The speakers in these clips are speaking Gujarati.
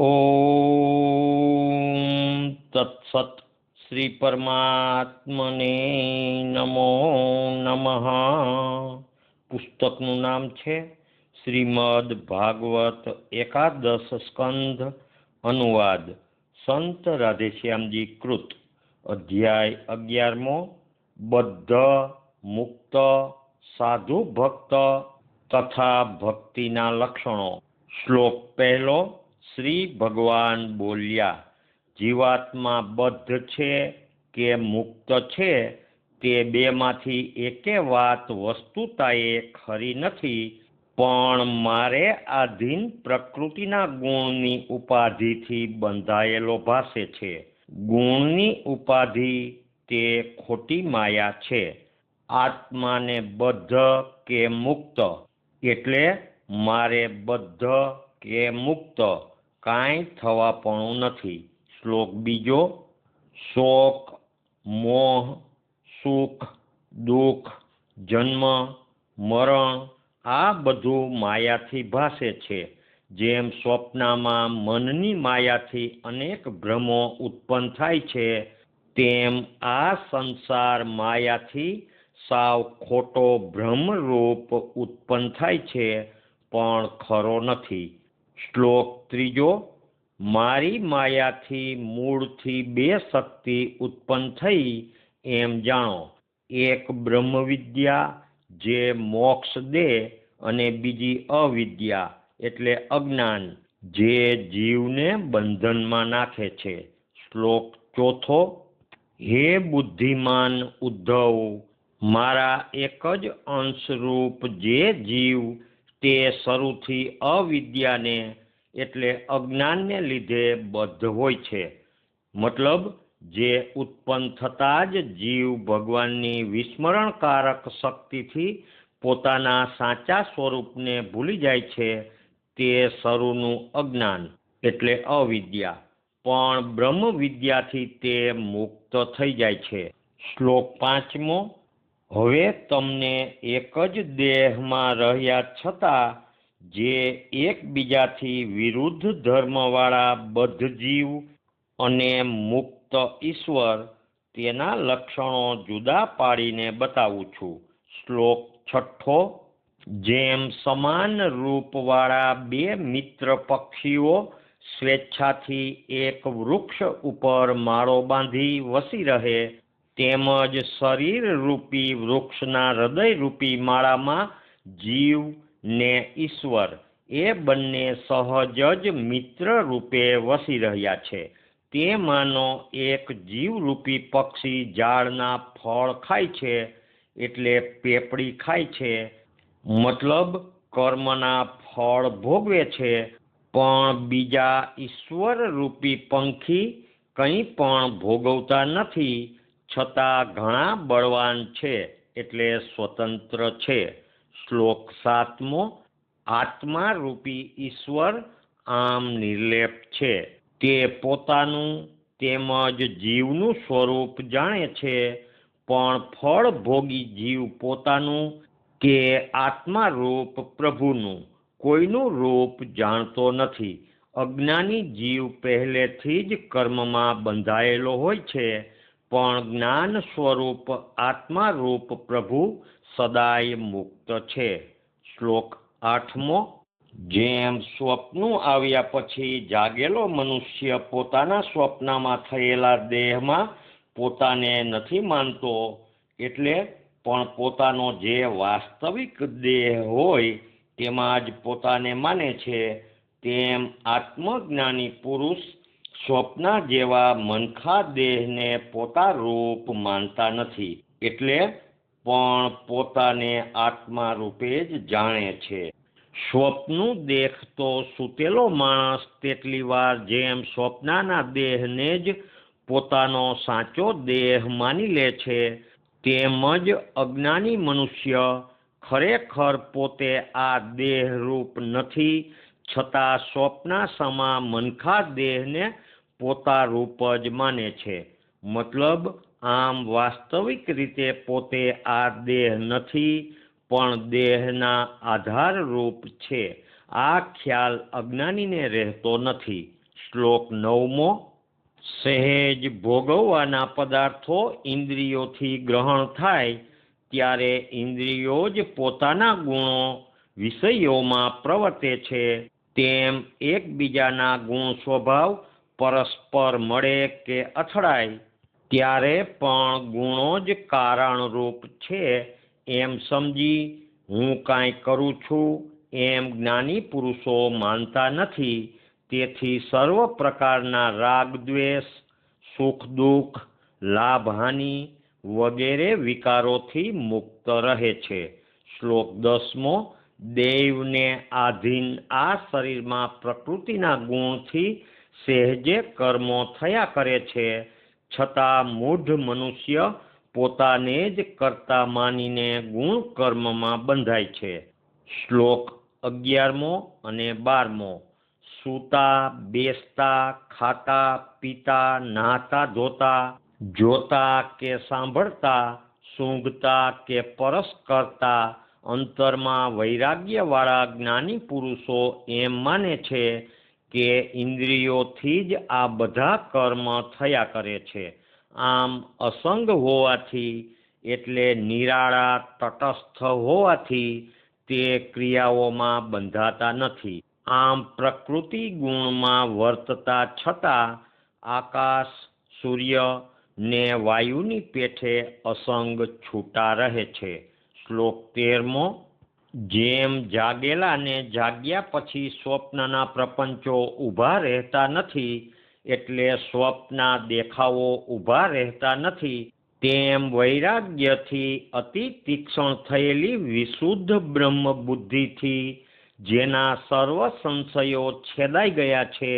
ઓમ તત્સત શ્રી પરમાત્મને નમો નમઃ। પુસ્તકનું નામ છે શ્રીમદ ભાગવત એકાદશ સ્કંધ અનુવાદ સંત રાધેશ્યામજી કૃત। અધ્યાય 11મો બદ્ધ મુક્ત સાધુ ભક્ત તથા ભક્તિના લક્ષણો। શ્લોક પહેલો। શ્રી ભગવાન બોલ્યા, જીવાત્મા બદ્ધ છે કે મુક્ત છે તે બેમાંથી એકે વાત વસ્તુતાએ ખરી નથી, પણ મારે આધીન પ્રકૃતિના ગુણની ઉપાધિથી બંધાયેલો ભાસે છે। ગુણની ઉપાધિ તે ખોટી માયા છે। આત્માને બદ્ધ કે મુક્ત એટલે મારે બદ્ધ કે મુક્ત કાંઈ થવાપણું નથી। શ્લોક બીજો। શોક મોહ સુખ દુઃખ જન્મ મરણ આ બધું માયાથી ભાસે છે। જેમ સ્વપ્નમાં મનની માયાથી અનેક ભ્રમો ઉત્પન્ન થાય છે, તેમ આ સંસાર માયાથી સાવ ખોટો ભ્રમરૂપ ઉત્પન્ન થાય છે, પણ ખરો નથી। શ્લોક ત્રીજો। મારી માયાથી મૂળથી બે શક્તિ ઉત્પન્ન થઈ એમ જાણો, એક બ્રહ્મ વિદ્યા જે મોક્ષ દે અને બીજી અવિદ્યા એટલે અજ્ઞાન જે જીવને બંધનમાં નાખે છે। શ્લોક ચોથો। હે બુદ્ધિમાન ઉદ્ધવ, મારા એક જ અંશરૂપ જે જીવ તે શરૂથી અવિદ્યાને એટલે અજ્ઞાનને લીધે બદ્ધ હોય છે। મતલબ જે ઉત્પન્ન થતાં જ જીવ ભગવાનની વિસ્મરણકારક શક્તિથી પોતાના સાચા સ્વરૂપને ભૂલી જાય છે, તે શરૂનું અજ્ઞાન એટલે અવિદ્યા, પણ બ્રહ્મ વિદ્યાથી તે મુક્ત થઈ જાય છે। શ્લોક પાંચમો। હવે તમને એક જ દેહમાં રહ્યા છતાં જે એકબીજાથી વિરુદ્ધ ધર્મવાળા બદ્ધ જીવ અને મુક્ત ઈશ્વર તેના લક્ષણો જુદા પાડીને બતાવું છું। શ્લોક છઠ્ઠો। જેમ સમાન રૂપવાળા બે મિત્ર પક્ષીઓ સ્વેચ્છાથી એક વૃક્ષ ઉપર માળો બાંધી વસી રહે, તેમજ શરીર રૂપી વૃક્ષના હૃદયરૂપી માળામાં જીવ ને ઈશ્વર એ બંને સહજ જ મિત્ર રૂપે વસી રહ્યા છે। તેમાંનો એક જીવરૂપી પક્ષી ઝાડના ફળ ખાય છે એટલે પેપડી ખાય છે, મતલબ કર્મના ફળ ભોગવે છે, પણ બીજા ઈશ્વર રૂપી પંખી કંઈ પણ ભોગવતા નથી, છતાં ઘણા બળવાન છે એટલે સ્વતંત્ર છે। શ્લોક સાતમો। આત્મા રૂપી ઈશ્વર આમ નિર્લેપ છે, તે પોતાનું તેમજ જીવનું સ્વરૂપ જાણે છે, પણ ફળ ભોગી જીવ પોતાનું કે આત્મા રૂપ પ્રભુનું કોઈનું રૂપ જાણતો નથી। અજ્ઞાની જીવ પહેલેથી જ કર્મમાં બંધાયેલો હોય છે, પણ જ્ઞાન સ્વરૂપ આત્મા રૂપ પ્રભુ સદાય મુક્ત છે। શ્લોક આઠમો। જેમ સ્વપ્નું આવ્યા પછી જાગેલો મનુષ્ય પોતાના સ્વપ્નમાં થયેલા દેહમાં પોતાને નથી માનતો, એટલે પણ પોતાનો જે વાસ્તવિક દેહ હોય તેમાં જ પોતાને માને છે, તેમ આત્મજ્ઞાની પુરુષ સ્વપ્ના જેવા મનખા દેહને પોતા રૂપ માનતા નથી, એટલે પણ પોતાને આત્મા રૂપે જ જાણે છે। સ્વપ્નું દેખતો સૂતેલો માણસ તેટલી વાર જેમ સ્વપ્નાના દેહને જ પોતાનો સાચો દેહ માની લે છે, તેમજ અજ્ઞાની મનુષ્ય ખરેખર પોતે આ દેહરૂપ નથી, છતાં સ્વપ્ના સમા મનખા દેહને પોતા રૂપ જ માને છે। મતલબ આમ વાસ્તવિક રીતે પોતે આ દેહ નથી, પણ દેહના આધાર રૂપ છે। આ ખ્યાલ અજ્ઞાનીને રહેતો નથી। શ્લોક 9મો. સહેજ ભોગવવાના પદાર્થો ઇન્દ્રિયોથી ગ્રહણ થાય ત્યારે ઇન્દ્રિયો જ પોતાના ગુણો વિષયોમાં પ્રવર્તે છે. તેમ એકબીજાના ગુણ સ્વભાવ પરસ્પર મળે કે અથડાય ત્યારે પણ ગુણો જ કારણરૂપ છે એમ સમજી હું કાંઈ કરું છું એમ જ્ઞાની પુરુષો માનતા નથી. તેથી સર્વ પ્રકારના રાગ દ્વેષ, સુખ દુઃખ, લાભ હાનિ વગેરે વિકારોથી મુક્ત રહે છે. શ્લોક 10મો. દેવને આધીન આ શરીરમાં પ્રકૃતિના ગુણથી સહેજે કર્મો થયા કરે છે, છતાં મૂઢ મનુષ્ય પોતાને જ કર્તા માનીને ગુણ કર્મમાં બંધાય છે. શ્લોક 11મો અને 12મો. સૂતા, બેસતા, ખાતા, પીતા, નહાતા ધોતા, જોતા કે સાંભળતા, સૂંઘતા કે પરસ કરતા અંતરમાં વૈરાગ્યવાળા જ્ઞાની પુરુષો એમ માને છે કે ઇન્દ્રિયોથી જ આ બધા કર્મ થયા કરે છે. આમ અસંગ હોવાથી એટલે નિરાળા તટસ્થ હોવાથી તે ક્રિયાઓમાં બંધાતા નથી. આમ પ્રકૃતિ ગુણમાં વર્તતા છતાં આકાશ, સૂર્ય ને વાયુની પેઠે અસંગ છૂટા રહે છે. શ્લોક 13મો. જેમ જાગેલા ને જાગ્યા પછી સ્વપ્નના પ્રપંચો ઊભા રહેતા નથી એટલે સ્વપ્ના દેખાવો ઊભા રહેતા નથી, તેમ વૈરાગ્યથી અતિ તીક્ષ્ણ થયેલી વિશુદ્ધ બ્રહ્મ બુદ્ધિથી જેના સર્વ સંશયો છેદાઈ ગયા છે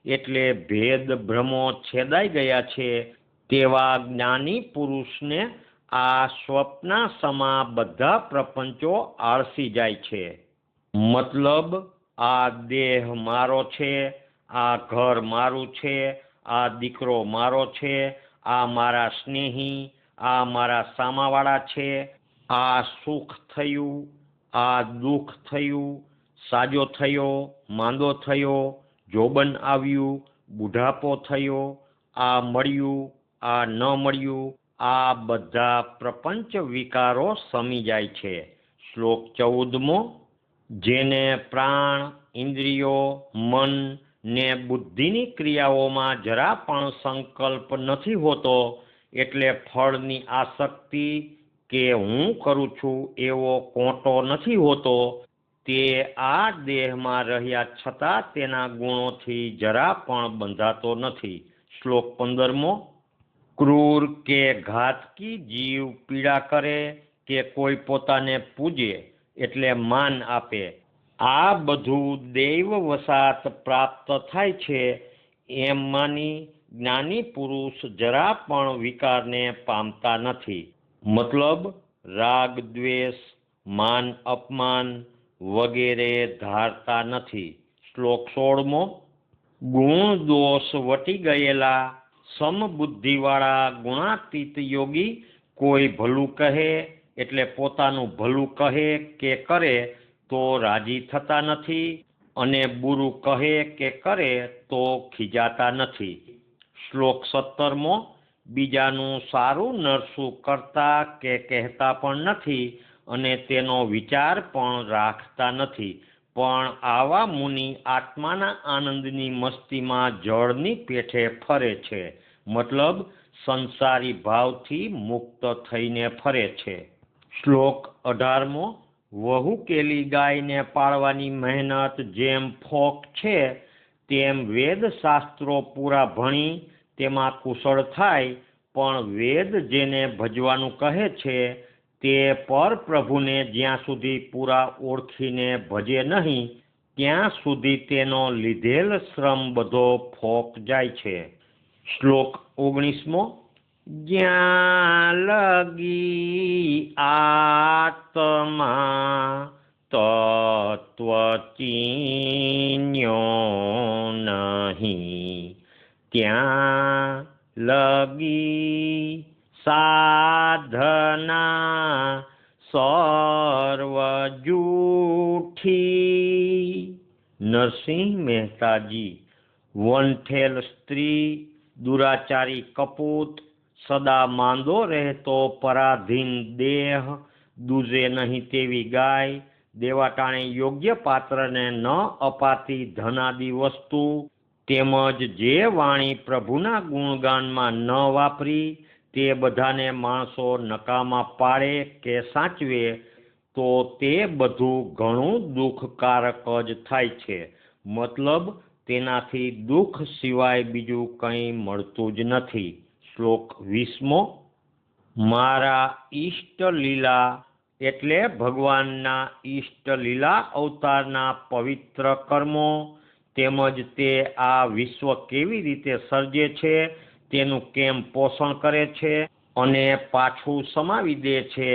એટલે ભેદ ભ્રમો છેદાઈ ગયા છે તેવા જ્ઞાની પુરુષને આ સ્વપ્ના સમા બધા પ્રપંચો આળસી જાય છે. મતલબ આ દેહ મારો છે, આ ઘર મારું છે, આ દીકરો મારો છે, આ મારા સ્નેહી, આ મારા સામાવાળા છે, આ સુખ થયું, આ દુઃખ થયું, સાજો થયો, માંદો થયો, જોબન આવ્યું, બુઢાપો થયો, આ મળ્યું, આ ન મળ્યું, આ બધા પ્રપંચ વિકારો સમી જાય છે. શ્લોક 14મો. જેને પ્રાણ, ઇન્દ્રિયો, મન ને બુદ્ધિની ક્રિયાઓમાં જરા પણ સંકલ્પ નથી હોતો એટલે ફળની આસક્તિ કે હું કરું છું એવો કોંટો નથી હોતો, તે આ દેહમાં રહ્યા છતાં તેના ગુણોથી જરા પણ બંધાતો નથી. શ્લોક 15મો. ક્રૂર કે ઘાતકી જીવ પીડા કરે કે કોઈ પોતાને પૂજે એટલે માન આપે, આ બધું દૈવ વસાત પ્રાપ્ત થાય છે એમ માની જ્ઞાની પુરુષ જરા પણ વિકારને પામતા નથી. મતલબ રાગ દ્વેષ, માન અપમાન વગેરે ધારતા નથી. શ્લોક 16મો. ગુણ દોષ વટી ગયેલા સમબુદ્ધિવાળા ગુણાતીત યોગી કોઈ ભલું કહે એટલે પોતાનું ભલું કહે કે કરે તો રાજી થતા નથી અને બુરું કહે કે કરે તો ખીજાતા નથી. શ્લોક 17મો. બીજાનું સારું નરસું કરતા કે કહેતા પણ નથી અને તેનો વિચાર પણ રાખતા નથી, પણ આવા મુનિ આત્માના આનંદની મસ્તીમાં જળની પેઠે ફરે છે. મતલબ સંસારી ભાવથી મુક્ત થઈને ફરે છે. શ્લોક 18મો. વહુ કેલી ગાયને પાળવાની મહેનત જેમ ફોક છે તેમ વેદ શાસ્ત્રો પૂરા ભણી તેમાં કુશળ થાય, પણ વેદ જેને ભજવાનું કહે છે તે પરપ્રભુને જ્યાં સુધી પૂરા ઓળખીને ભજે નહીં ત્યાં સુધી તેનો લીધેલ શ્રમ બધો ફોક જાય છે. શ્લોક 19મો. જ્યાં લગી આત્મા તત્વ ચીન્યો નહીં, ત્યાં લગી સાધના સર્વ જૂઠી. નરસિંહ મહેતાજી વનઠેલ સ્ત્રી, દુરાચારી કપૂત, સદા માંદો રહેતો પરાધીન દેહ, દૂજે નહીં તેવી ગાય, દેવાટાણે યોગ્ય પાત્રને ન અપાતી ધનાદી વસ્તુ, તેમજ જે વાણી પ્રભુના ગુણગાનમાં ન વાપરી તે બધાને માણસો નકામા પાડે કે સાચવે તો તે બધું ઘણું દુઃખકારક જ થાય છે. મતલબ તેનાથી દુઃખ સિવાય બીજું કંઈ મળતું જ નથી. શ્લોક 20. મારા ઈષ્ટ લીલા એટલે ભગવાનના ઈષ્ટ લીલા અવતારના પવિત્ર કર્મો તેમજ તે આ વિશ્વ કેવી રીતે સર્જે છે, તેનું કેમ પોષણ કરે છે અને પાછું સમાવી દે છે,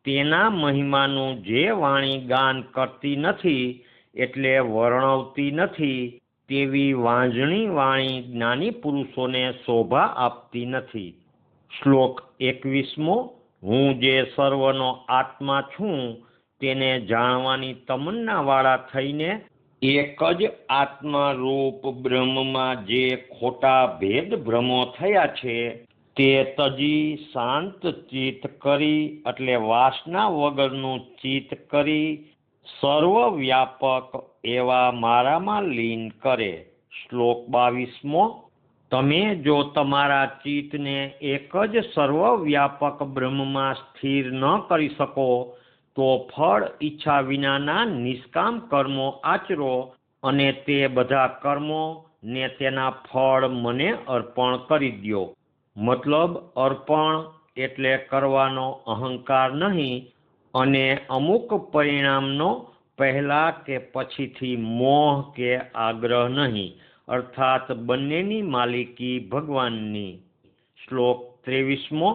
તેના મહિમાનું જે વાણી ગાન કરતી નથી એટલે વર્ણવતી નથી, તેવી વાંજણી વાણી જ્ઞાની પુરુષોને શોભા આપતી નથી. શ્લોક 21. હું જે સર્વનો આત્મા છું તેને જાણવાની તમન્નાવાળા થઈને એક જ આત્મા રૂપ બ્રહ્મમાં જે ખોટા ભેદ ભ્રમો થયા છે તે તજી શાંત ચિત્ત કરી એટલે વાસના વગરનું ચિત્ત કરી સર્વવ્યાપક એવા મારામાં લીન કરે. શ્લોક 22. તમે જો તમારા ચિત્તને એક જ સર્વવ્યાપક બ્રહ્મમાં સ્થિર ન કરી શકો તો ફળ ઈચ્છા વિનાના નિષ્કામ કર્મો આચરો અને તે બધા કર્મો ને તેના ફળ મને અર્પણ કરી દ્યો. મતલબ અર્પણ એટલે કરવાનો અહંકાર નહીં અને અમુક પરિણામનો પહેલા કે પછીથી મોહ કે આગ્રહ નહીં, અર્થાત બંનેની માલિકી ભગવાનની. શ્લોક 23.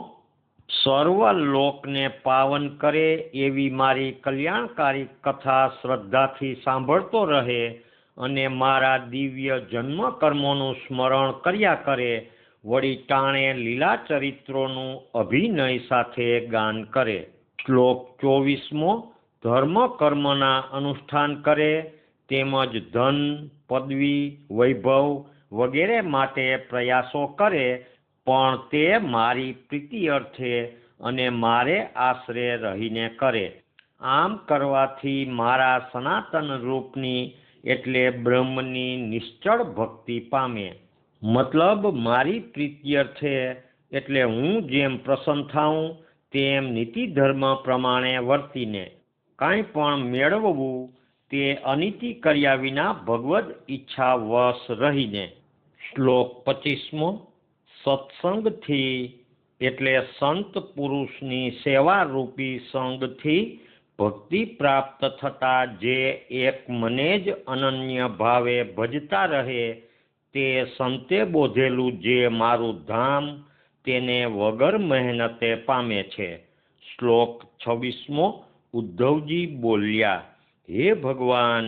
સર્વ લોકને પાવન કરે એવી મારી કલ્યાણકારી કથા શ્રદ્ધાથી સાંભળતો રહે અને મારા દિવ્ય જન્મ કર્મોનું સ્મરણ કર્યા કરે, વળી ટાણે લીલા ચરિત્રોનું અભિનય સાથે ગાન કરે. શ્લોક 24. ધર્મ કર્મના અનુષ્ઠાન કરે તેમજ ધન, પદવી, વૈભવ વગેરે માટે પ્રયાસો કરે, પણ તે મારી પ્રીતિ અર્થે અને મારે આશરે રહીને કરે. આમ કરવાથી મારા સનાતન રૂપની એટલે બ્રહ્મની નિશ્ચળ ભક્તિ પામે. મતલબ મારી પ્રીતિ અર્થે એટલે હું જેમ પ્રસન્ન થાઉં તેમ નીતિ ધર્મ પ્રમાણે વર્તીને કાંઈ પણ મેળવવું તે અનિતિ કર્યા વિના ભગવદ ઈચ્છા વશ રહીને. શ્લોક 25. સત્સંગથી એટલે સંત પુરુષની સેવા રૂપી સંગથી ભક્તિ પ્રાપ્ત થતા જે એક મને જ અનન્ય ભાવે ભજતા રહે તે સંતે બોધેલું જે મારું ધામ તેને વગર મહેનતે પામે છે. શ્લોક 26. ઉદ્ધવજી બોલ્યા, હે ભગવાન,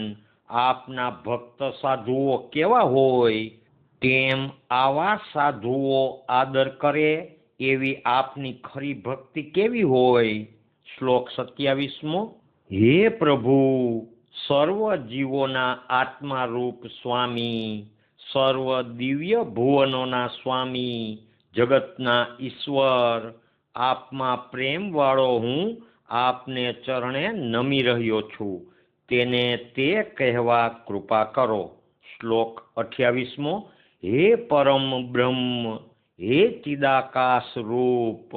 આપના ભક્ત સાધુઓ કેવા હોય તેમ આવા સાધુઓ આદર કરે એવી આપની ખરી ભક્તિ કેવી હોય. શ્લોક 27. હે પ્રભુ, સર્વ જીવોના આત્મા રૂપ સ્વામી, સર્વ દિવ્ય ભુવનોના સ્વામી, જગતના ઈશ્વર, આપમાં પ્રેમવાળો હું આપને ચરણે નમી રહ્યો છું, તેને તે કહેવા કૃપા કરો. શ્લોક 28. હે પરમ બ્રહ્મ, હે ચિદાકાશ રૂપ,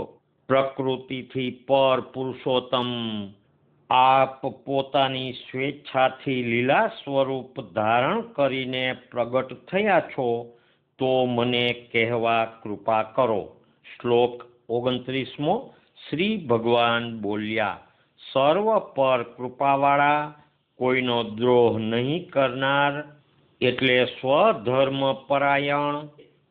પ્રકૃતિથી પર પુરુષોત્તમ, આપ પોતાની સ્વેચ્છાથી લીલા સ્વરૂપ ધારણ કરીને પ્રગટ થયા છો તો મને કહેવા કૃપા કરો. શ્લોક 29. શ્રી ભગવાન બોલ્યા, સર્વ પર કૃપાવાળા, કોઈનો દ્રોહ નહીં કરનાર એટલે સ્વધર્મ પરાયણ,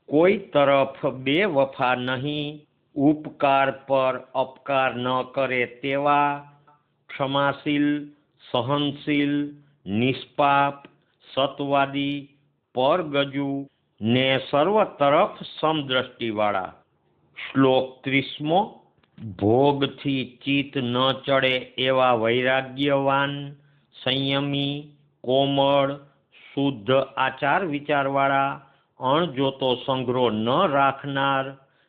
કોઈ તરફ બેવફા નહીં, ઉપકાર પર અપકાર ન કરે તેવા, ક્ષમાશીલ, સહનશીલ, નિષ્પાપ, સતવાદી, પરગજુ ને સર્વ તરફ સમદ્રષ્ટિવાળા. શ્લોક 30. ભોગથી ચિત્ત ન ચડે એવા વૈરાગ્યવાન, સંયમી, કોમળ, શુદ્ધ આચાર વિચારવાળા, અણજોતો સંગ્રહ ન રાખનાર,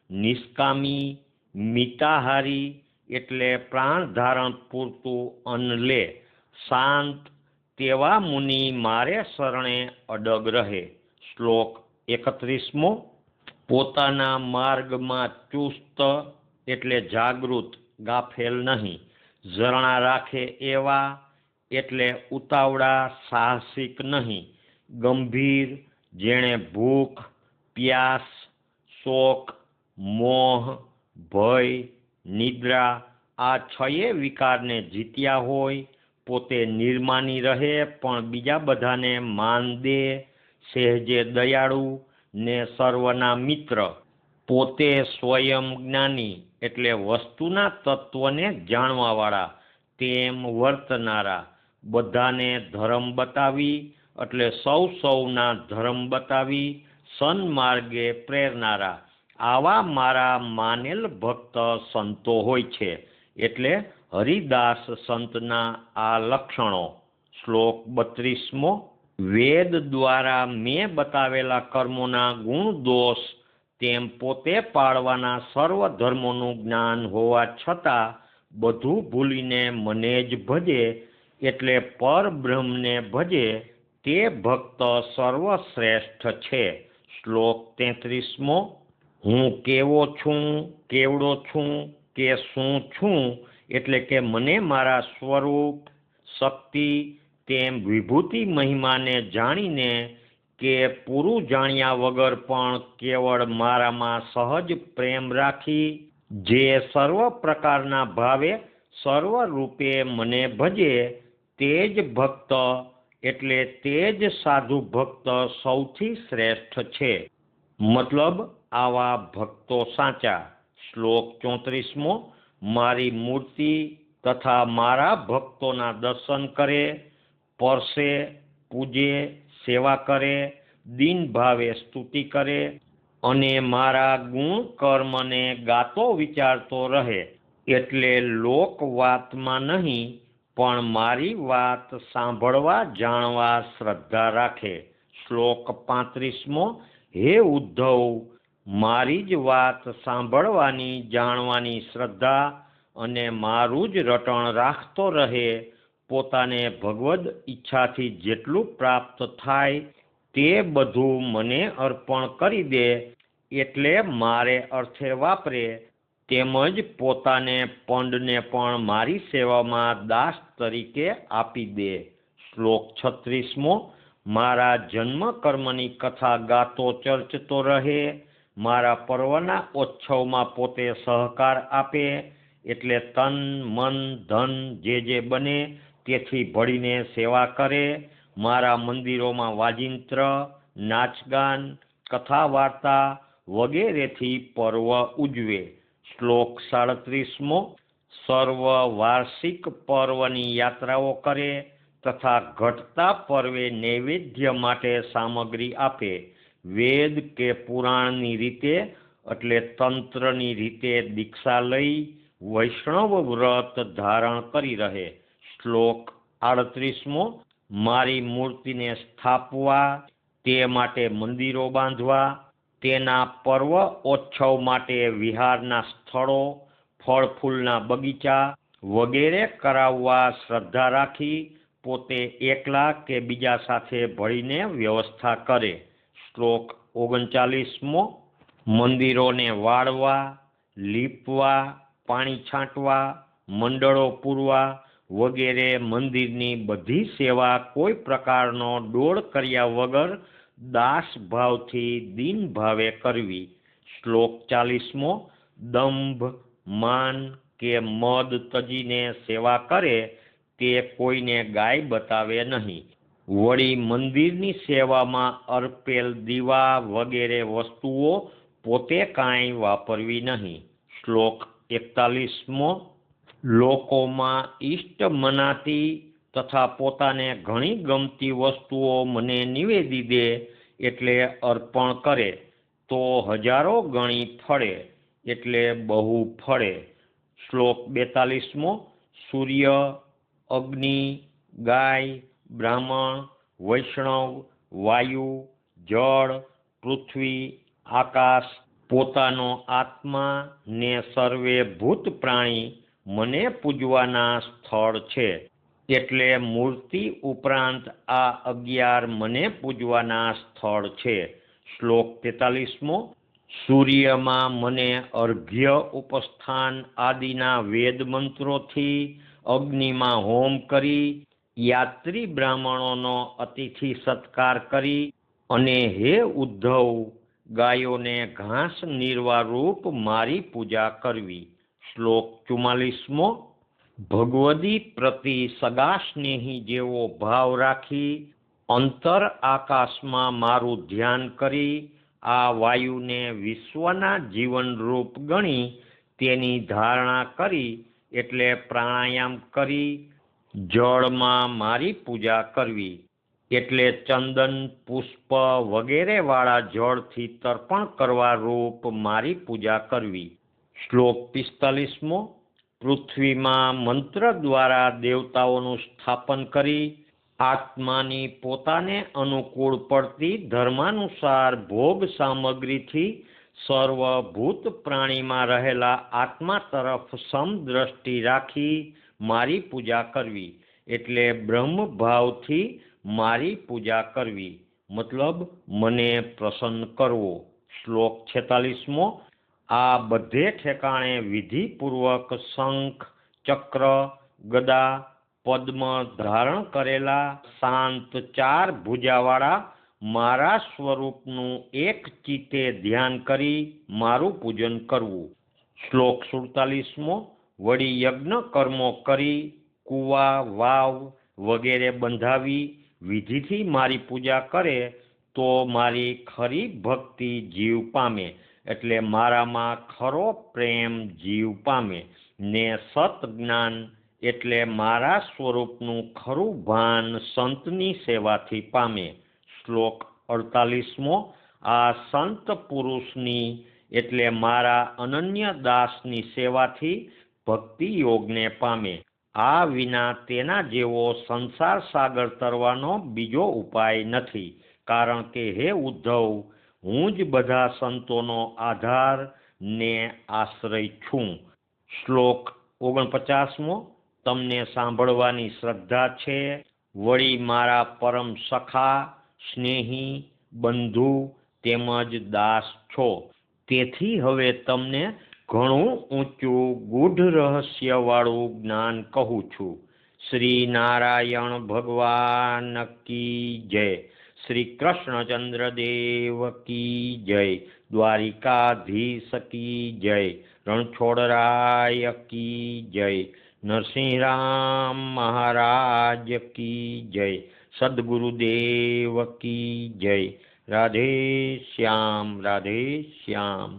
નિષ્કામી, મિતાહારી એટલે પ્રાણ ધારણ પૂરતું અન્ન લે, શાંત તેવા મુનિ મારે શરણે અડગ રહે. શ્લોક 31મો. પોતાના માર્ગમાં ચુસ્ત એટલે જાગૃત, ગાફેલ નહીં. ઝરણા રાખે એવા એટલે ઉતાવળા, સાહસિક નહીં. ગંભીર જેણે ભૂખ, પ્યાસ, શોક, મોહ, ભય, નિદ્રા આ છયે વિકારને જીત્યા હોય, પોતે નિર્માની રહે પણ બીજા બધાને માન દે, સહેજે દયાળુ ને સર્વના મિત્ર, પોતે સ્વયં જ્ઞાની એટલે વસ્તુના તત્વને જાણવાવાળા તેમ વર્તનારા, બધાને ધર્મ બતાવી એટલે સૌના ધર્મ બતાવી સન્માર્ગે પ્રેરનારા, આવા મારા માનેલ ભક્ત સંતો હોય છે. એટલે હરિદાસ સંતના આ લક્ષણો. શ્લોક 32મો. વેદ દ્વારા મેં બતાવેલા કર્મોના ગુણ દોષ તેમ પોતે પાળવાના સર્વ ધર્મોનું જ્ઞાન હોવા છતાં બધું ભૂલીને મને જ ભજે એટલે પરબ્રહ્મને ભજે તે ભક્ત સર્વશ્રેષ્ઠ છે. શ્લોક 33મો. હું કેવો છું, કેવડો છું કે શું છું એટલે કે મને મારા સ્વરૂપ, શક્તિ તેમ વિભૂતિ મહિમાને જાણીને કે પૂરું જાણ્યા વગર પણ કેવળ મારામાં સહજ પ્રેમ રાખી જે સર્વ પ્રકારના ભાવે સર્વ રૂપે મને ભજે તે જ ભક્ત એટલે તે જ સાધુ ભક્ત સૌથી શ્રેષ્ઠ છે. મતલબ આવા ભક્તો સાચા. શ્લોક 34મો. મારી મૂર્તિ તથા મારા ભક્તોના દર્શન કરે, પરસે, પૂજે, સેવા કરે, દીન ભાવે સ્તુતિ કરે અને મારા ગુણ કર્મને ગાતો વિચારતો રહે એટલે લોક વાતમાં નહીં પણ મારી વાત સાંભળવા જાણવા શ્રદ્ધા રાખે. શ્લોક 35મો. હે ઉદ્ધવ, મારી જ વાત સાંભળવાની જાણવાની શ્રદ્ધા અને મારું જ રટણ રાખતો રહે, પોતાને ભગવદ ઈચ્છાથી જેટલું પ્રાપ્ત થાય તે બધું મને અર્પણ કરી દે એટલે મારે અર્થે વાપરે, તેમજ પોતાને પંડને પણ મારી સેવામાં દાસ તરીકે આપી દે. શ્લોક 36મો. મારા જન્મ કર્મની કથા ગાતો ચર્ચતો રહે, મારા પર્વના ઓચ્છવમાં પોતે સહકાર આપે એટલે તન, મન, ધન જે બને તેથી ભળીને સેવા કરે, મારા મંદિરોમાં વાજિંત્ર, નાચગાન, કથા વાર્તા વગેરેથી પર્વ ઉજવે. શ્લોક 37મો. સર્વ વાર્ષિક પર્વની યાત્રાઓ કરે તથા ઘટતા પર્વે નૈવેદ્ય માટે સામગ્રી આપે, વેદ કે પુરાણની રીતે એટલે તંત્રની રીતે દીક્ષા લઈ વૈષ્ણવ વ્રત ધારણ કરી રહે. શ્લોક 38મો. મારી મૂર્તિને સ્થાપવા, તે માટે મંદિરો બાંધવા, તેના પર્વ ઓચ્છવ માટે વિહારના સ્થળો, ફળ ફૂલના બગીચા વગેરે કરાવવા શ્રદ્ધા રાખી પોતે એકલા કે બીજા સાથે ભળીને વ્યવસ્થા કરે. શ્લોક 39મો. મંદિરોને વાળવા, લીપવા, પાણી છાંટવા, મંડળો પૂરવા વગેરે મંદિરની બધી સેવા કોઈ પ્રકારનો ડોળ કર્યા વગર દાસ ભાવથી દીન ભાવે કરવી. શ્લોક 40મો. દંભ, માન કે મદ તજીને સેવા કરે તે કોઈને ગાય બતાવે નહીં. વળી મંદિરની સેવામાં અર્પેલ દીવા વગેરે વસ્તુઓ પોતે કાંઈ વાપરવી નહીં. શ્લોક 41મો. લોકોમાં ઈષ્ટ મનાતી તથા પોતાને ઘણી ગમતી વસ્તુઓ મને નિવેદી દે એટલે અર્પણ કરે તો હજારો ગણી ફળે એટલે બહુ ફળે. શ્લોક 42મો. સૂર્ય, અગ્નિ, ગાય, બ્રાહ્મણ, વૈષ્ણવ વાયુ, જળ, પૃથ્વી, આકાશ, પોતાનો આત્મા ને સર્વે ભૂત પ્રાણી મને પૂજવાના સ્થળ છે. એટલે મૂર્તિ ઉપરાંત આ 11 મને પૂજવાના સ્થળ છે. શ્લોક 43મો. સૂર્યમાં મને અર્ઘ્ય ઉપસ્થાન આદિના વેદ મંત્રોથી, અગ્નિમાં હોમ કરી, યાત્રી બ્રાહ્મણોનો અતિથિ સત્કાર કરી, અને હે ઉદ્ધવ, ગાયોને ઘાસ નીરવા રૂપ મારી પૂજા કરવી. શ્લોક 44મો. ભગવદી પ્રતિ સગા સ્નેહી જેવો ભાવ રાખી, અંતર આકાશમાં મારું ધ્યાન કરી, આ વાયુને વિશ્વના જીવનરૂપ ગણી તેની ધારણા કરી એટલે પ્રાણાયામ કરી, જળમાં મારી પૂજા કરવી એટલે ચંદન, પુષ્પ વગેરે વાળા જળથી તર્પણ કરવા રૂપ મારી પૂજા કરવી. શ્લોક 45મો. પૃથ્વીમાં મંત્ર દ્વારા દેવતાઓનું સ્થાપન કરી, આત્માની પોતાને અનુકૂળ પડતી ધર્માનુસાર ભોગ સામગ્રીથી સર્વભૂત પ્રાણીમાં રહેલા આત્મા તરફ સમદ્રષ્ટિ રાખી મારી પૂજા કરવી એટલે બ્રહ્મભાવથી મારી પૂજા કરવી, મતલબ મને પ્રસન્ન કરવો. શ્લોક 46મો. આ બધે ઠેકાણે વિધિપૂર્વક શંખ, ચક્ર, ગદા, પદ્મ ધારણ કરેલા શાંત 4 ભુજાવાળા મારા સ્વરૂપનું એક ચિત્તે ધ્યાન કરી મારું પૂજન કરવું. શ્લોક 47મો. વળી યજ્ઞ કર્મો કરી, કૂવા, વાવ વગેરે બંધાવી વિધિથી મારી પૂજા કરે તો મારી ખરી ભક્તિ જીવ પામે, એટલે મારામાં ખરો પ્રેમ જીવ પામે ને સત જ્ઞાન એટલે મારા સ્વરૂપનું ખરું ભાન સંતની સેવાથી પામે. શ્લોક 48મો. આ સંત પુરુષની એટલે મારા અનન્ય દાસની સેવાથી ભક્તિ યોગને પામે. આ વિના તેના જેવો સંસાર સાગર તરવાનો બીજો ઉપાય નથી. કારણ કે હે ઉદ્ધવ, હું જ બધા સંતોનો આધાર ને આશ્રય છું. શ્લોક 49મો. તમને સાંભળવાની શ્રદ્ધા છે, વળી મારા પરમ સખા, સ્નેહી, બંધુ તેમજ દાસ છો. તેથી હવે તમને ઘણું ઊંચું ગૂઢ રહસ્યવાળું જ્ઞાન કહું છું. શ્રી નારાયણ ભગવાન કી જય. શ્રી કૃષ્ણચંદ્ર દેવ કી જય. દ્વારિકાધીશ કી જય. રણછોડરાય કી જય. નરસિંહરામ મહારાજ કી જય. સદગુરુદેવ કી જય. રાધે શ્યામ, રાધે શ્યામ.